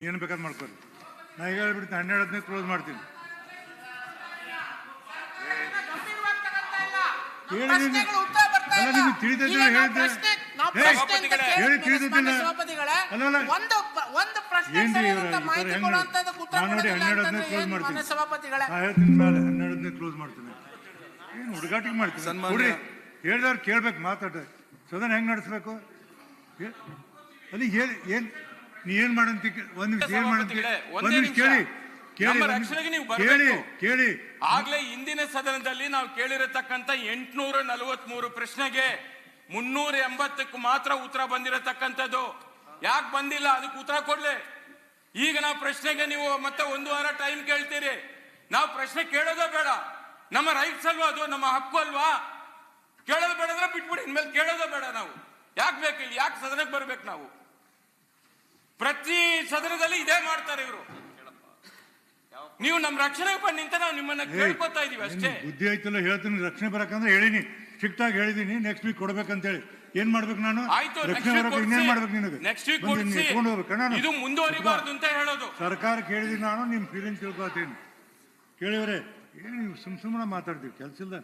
ಏನು ಬೇಕಾದ್ರೆ ಮಾಡ್ಕೊಳ್ಳಿ. ನಾ ಈಗ ಹೇಳ್ಬಿಡ್ತೀನಿ 12 ಕ್ಲೋಸ್ ಮಾಡ್ತೀನಿ. ನಿಮ್ಗೆ ತಿಳಿದಿದ್ದಿಲ್ಲ ಹೇಳಿದ್ದೆ ಹೇಳಿ ತಿಳಿದಿದ್ದಿಲ್ಲ ಅಲ್ಲ ನಾನು ನೋಡಿ 12 ಕ್ಲೋಸ್ ಮಾಡ್ತೀನಿ. ಹೇಳ್ತೀನಿ ಮೇಲೆ 12 ಕ್ಲೋಸ್ ಮಾಡ್ತೀನಿ. ಏನು ಹುಡುಗಾಟಿಗೆ ಮಾಡ್ತೀನಿ ನೋಡಿ. ಹೇಳಿದವ್ರು ಕೇಳ್ಬೇಕು ಮಾತಾಡ ಸದನ ಹೆಂಗ್ ನಡೆಸ್ಬೇಕು ಅಲ್ಲಿ ಏನ್ ನೀ ಏನ್ ಮಾಡಂತ ಒಂದ್ ನಿಮಿಷ ಏನ್ ಮಾಡಂತ ಒಂದ್ ನಿಮಿಷ ಕೇಳಿ ಕೇಳಿ ಕೇಳಿ ಆಗ್ಲೇ ಇಂದಿನ ಸದನದಲ್ಲಿ ನಾವು ಕೇಳಿರತಕ್ಕಂತ 843 ಪ್ರಶ್ನೆಗೆ 380ಕ್ಕೂ ಮಾತ್ರ ಉತ್ತರ ಬಂದಿರತಕ್ಕಂಥದ್ದು. ಯಾಕೆ ಬಂದಿಲ್ಲ ಅದಕ್ಕೆ ಉತ್ತರ ಕೊಡ್ಲಿ. ಈಗ ನಾವು ಪ್ರಶ್ನೆಗೆ ನೀವು ಮತ್ತೆ 1 ವಾರ ಟೈಮ್ ಕೇಳ್ತೀರಿ. ನಾವು ಪ್ರಶ್ನೆ ಕೇಳೋದೇ ಬೇಡ, ನಮ್ಮ ರೈಟ್ಸ್ ಅಲ್ವಾ, ಅದು ನಮ್ಮ ಹಕ್ಕು ಅಲ್ವಾ. ಕೇಳೋದು ಬೇಡ ಅಂದ್ರೆ ಬಿಟ್ಬಿಡಿ, ಇನ್ಮೇಲೆ ಕೇಳೋದೇ ಬೇಡ. ನಾವು ಯಾಕೆ ಬೇಕು ಇಲ್ಲಿ, ಯಾಕೆ ಸದನಕ್ಕೆ ಬರ್ಬೇಕು? ನಾವು ಪ್ರತಿ ಸದನದಲ್ಲಿ ಇದೇ ಮಾಡ್ತಾರೆ ಇವರು. ನೀವು ನಮ್ಮ ರಕ್ಷಣೆ ಬನ್ನಿ ಅಂತ ನಾವು ನಿಮ್ಮನ್ನ ಕೇಳ್ಕೊತಾ ಇದೀವಿ ಅಷ್ಟೇ. ಬುದ್ಧಿ ಆಯ್ತಲ್ಲ ಹೇಳ್ತೀನಿ. ರಕ್ಷಣೆ ಬರಕಂದ್ರೆ ಹೇಳಿನಿ, ಸ್ಟ್ರಿಕ್ಟ್ ಆಗಿ ಹೇಳಿದೀನಿ. ನೆಕ್ಸ್ಟ್ ವೀಕ್ ಕೊಡ್ಬೇಕಂತ ಹೇಳಿ ಏನ್ ಮಾಡ್ಬೇಕು ನಾನು? ರಕ್ಷಣೆ ಬರಕ್ಕೆ ಇನ್ನೇನ್ ಮಾಡ್ಬೇಕು ನಿನಗೆ? ನೆಕ್ಸ್ಟ್ ವೀಕ್ ತಗೊಂಡು ಹೋಗ್ಬೇಕು. ನಾನು ಇದು ಮುಂದುವರಿಬಾರ್ದು ಅಂತ ಹೇಳೋದು. ಸರ್ಕಾರಕ್ಕೆ ಹೇಳಿದೀನಿ ನಾನು. ನಿಮ್ ಫೀಲಿಂಗ್ ತಿಳ್ಕೊತೀನಿ. ಕೇಳಿವ್ರೆ ಏನು ಸುಮ್ಮನೆ ಮಾತಾಡ್ತೀವಿ, ಕೆಲ್ಸ ಇಲ್ಲ.